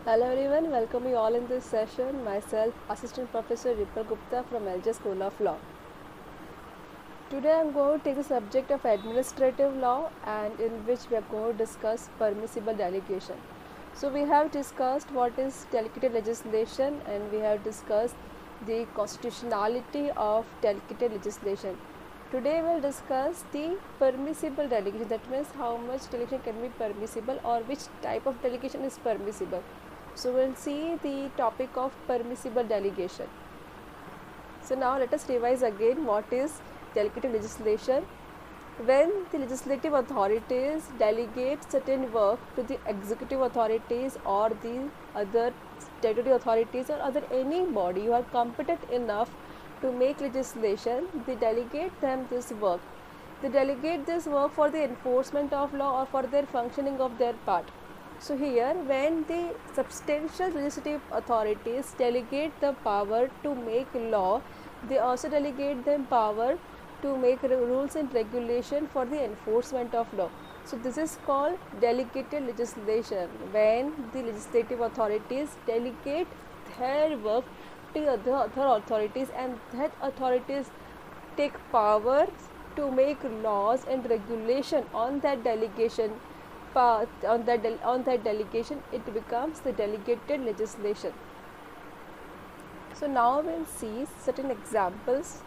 Hello everyone, welcome you all in this session. Myself, Assistant Professor Ripal Gupta from LJ School of Law. Today I am going to take the subject of administrative law and in which we are going to discuss permissible delegation. So we have discussed what is delegated legislation and we have discussed the constitutionality of delegated legislation. Today we will discuss the permissible delegation, that means how much delegation can be permissible or which type of delegation is permissible. So we will see the topic of permissible delegation. So now let us revise again what is delegated legislation. When the legislative authorities delegate certain work to the executive authorities or the other statutory authorities or other any body who are competent enough to make legislation, they delegate them this work. They delegate this work for the enforcement of law or for their functioning of their part. So here when the substantial legislative authorities delegate the power to make law, they also delegate them power to make rules and regulation for the enforcement of law. So this is called delegated legislation, when the legislative authorities delegate their work to other authorities and that authorities take power to make laws and regulation on that delegation. On that delegation, it becomes the delegated legislation. So now we'll see certain examples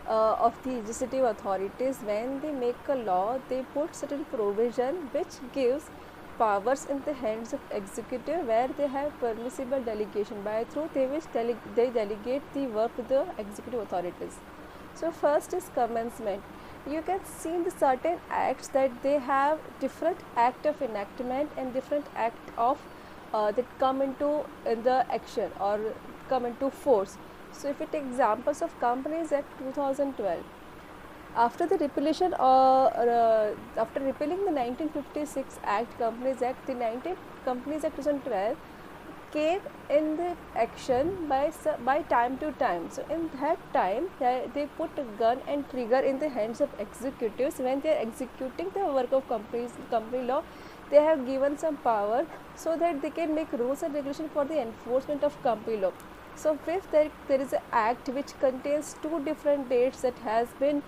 of the legislative authorities. When they make a law, they put certain provision which gives powers in the hands of executive, where they have permissible delegation by through they delegate the work to the executive authorities. So first is commencement. You can see in the certain acts that they have different act of enactment and different act of that come into in the action or come into force. So if we take examples of Companies Act 2012, after the repealation after repealing the 1956 Act, Companies Act, the Companies Act 2012 came in the action by time to time. So in that time they put a gun and trigger in the hands of executives. When they are executing the work of company law, they have given some power so that they can make rules and regulation for the enforcement of company law. So fifth, there is an act which contains two different dates that has been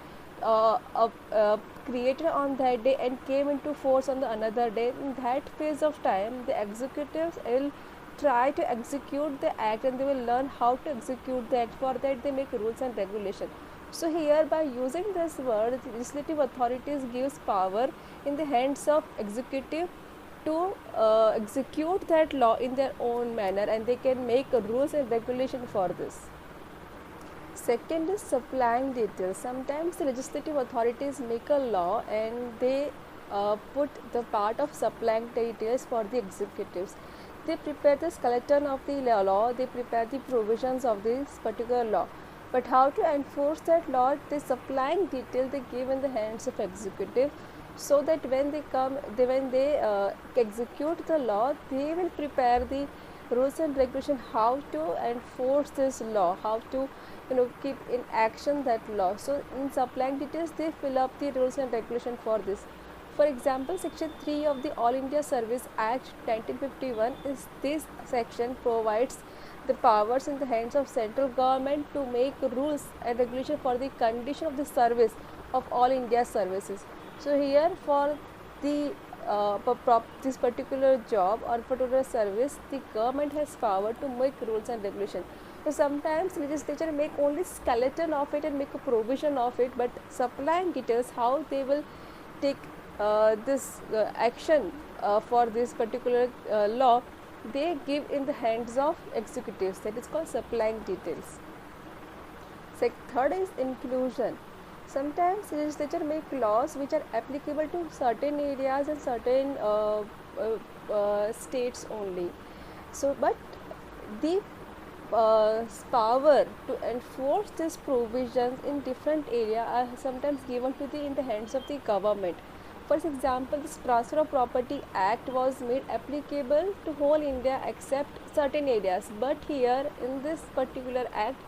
created on that day and came into force on the another day. In that phase of time, the executives will try to execute the act and they will learn how to execute that. For that they make rules and regulation. So here, by using this word, the legislative authorities gives power in the hands of executive to execute that law in their own manner, and they can make rules and regulation for this. Second is supplying details. Sometimes the legislative authorities make a law and they put the part of supplying details for the executives. They prepare the skeleton of the law, they prepare the provisions of this particular law. But how to enforce that law, the supplying detail they give in the hands of executive, so that when they execute the law, they will prepare the rules and regulation how to enforce this law, how to keep in action that law. So in supplying details, they fill up the rules and regulation for this. For example, section 3 of the All India Service Act 1951 is this section provides the powers in the hands of central government to make rules and regulation for the condition of the service of all India services. So here for the this particular job or particular service, the government has power to make rules and regulation. So sometimes legislature make only skeleton of it and make a provision of it, but supplying details how they will take this action for this particular law, they give in the hands of executives. That is called supplying details. Third is inclusion. Sometimes legislature make laws which are applicable to certain areas and certain states only. So, but the power to enforce these provisions in different areas are sometimes given to in the hands of the government. For example, this Transfer of Property Act was made applicable to whole India except certain areas. But here in this particular act,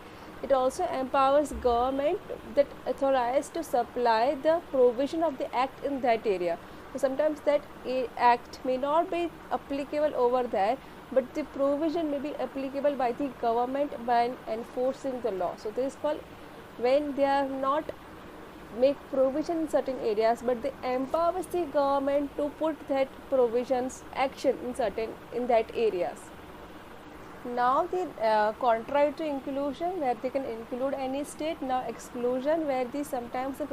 it also empowers government that authorized to supply the provision of the act in that area. So sometimes that act may not be applicable over there, but the provision may be applicable by the government by enforcing the law. So this is called when they are not make provision in certain areas, but they empowers the government to put that provisions action in certain in that areas. Now the contrary to inclusion, where they can include any state. Now exclusion, where the sometimes the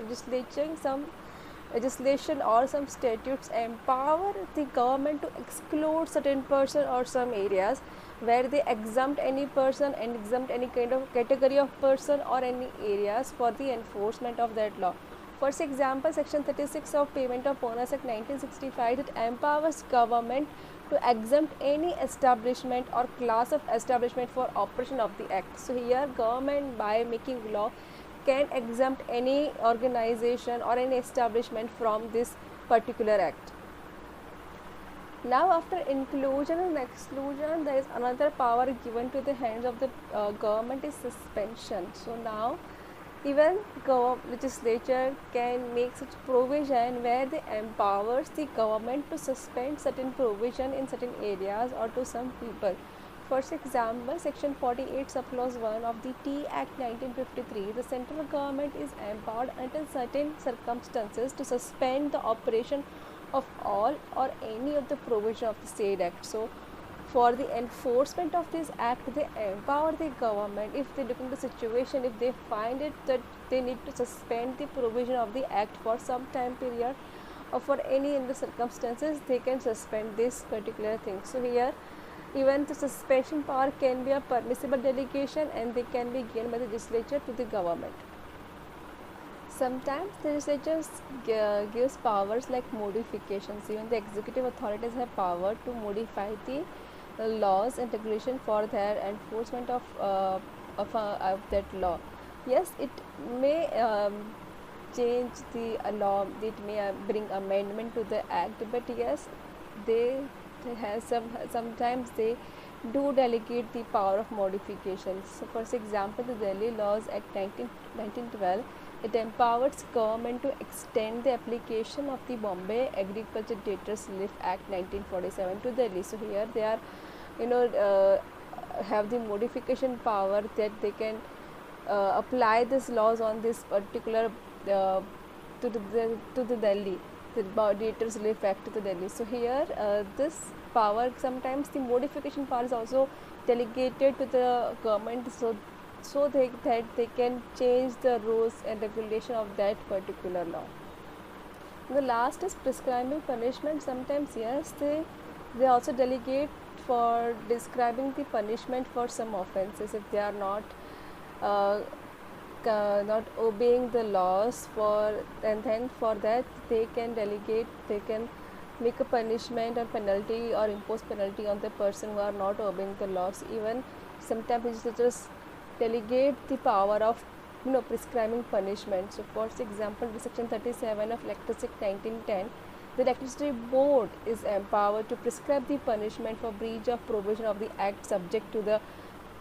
legislation or some statutes empower the government to exclude certain person or some areas, where they exempt any person and exempt any kind of category of person or any areas for the enforcement of that law. For example, section 36 of Payment of Bonus Act 1965 that empowers government to exempt any establishment or class of establishment for operation of the act. So here government by making law can exempt any organization or any establishment from this particular act. Now after inclusion and exclusion, there is another power given to the hands of the government is suspension. So now even legislature can make such provision where they empowers the government to suspend certain provision in certain areas or to some people. For example, section 48 subclause 1 of the Tea Act 1953, the central government is empowered under certain circumstances to suspend the operation of all or any of the provision of the state act. So for the enforcement of this act, they empower the government. If they look into the situation, if they find it that they need to suspend the provision of the act for some time period or for any in the circumstances, they can suspend this particular thing. So here even the suspension power can be a permissible delegation and they can be given by the legislature to the government. Sometimes the legislature gives powers like modifications. Even the executive authorities have power to modify the laws and regulation for their enforcement of that law. Yes, it may change the law, it may bring amendment to the act, but yes, they have sometimes they do delegate the power of modifications. So for example, the Delhi Laws Act 1912, it empowers government to extend the application of the Bombay Agriculture Debtors Relief Act 1947 to Delhi. So here they are have the modification power that they can apply these laws on this particular to the Delhi, the Debtors Relief Act to the Delhi. So here this power, sometimes the modification power is also delegated to the government, so they can change the rules and regulation of that particular law. The last is prescribing punishment. Sometimes yes, they also delegate for describing the punishment for some offences if they are not obeying the laws, and then for that they can delegate, they can make a punishment or penalty or impose penalty on the person who are not obeying the laws. Even sometimes legislators delegate the power of prescribing punishment. So for example, the section 37 of Electricity 1910, the electricity board is empowered to prescribe the punishment for breach of provision of the act subject to the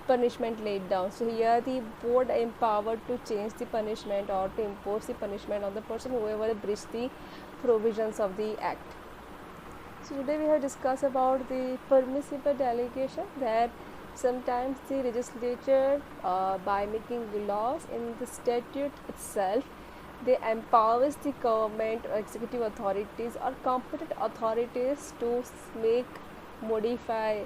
punishment laid down. So here the board empowered to change the punishment or to impose the punishment on the person whoever breached the provisions of the act. So today we have discussed about the permissible delegation, that sometimes the legislature by making the laws in the statute itself, they empowers the government or executive authorities or competent authorities to modify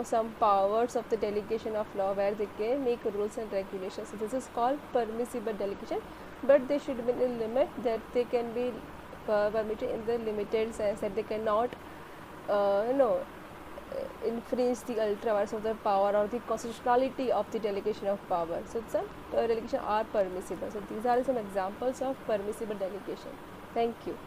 some powers of the delegation of law, where they can make rules and regulations. So this is called permissible delegation, but they should be in a limit, that they can be permitted in the limited sense that they cannot infringe the ultra vires of the power or the constitutionality of the delegation of power. So some delegation are permissible. So these are some examples of permissible delegation. Thank you.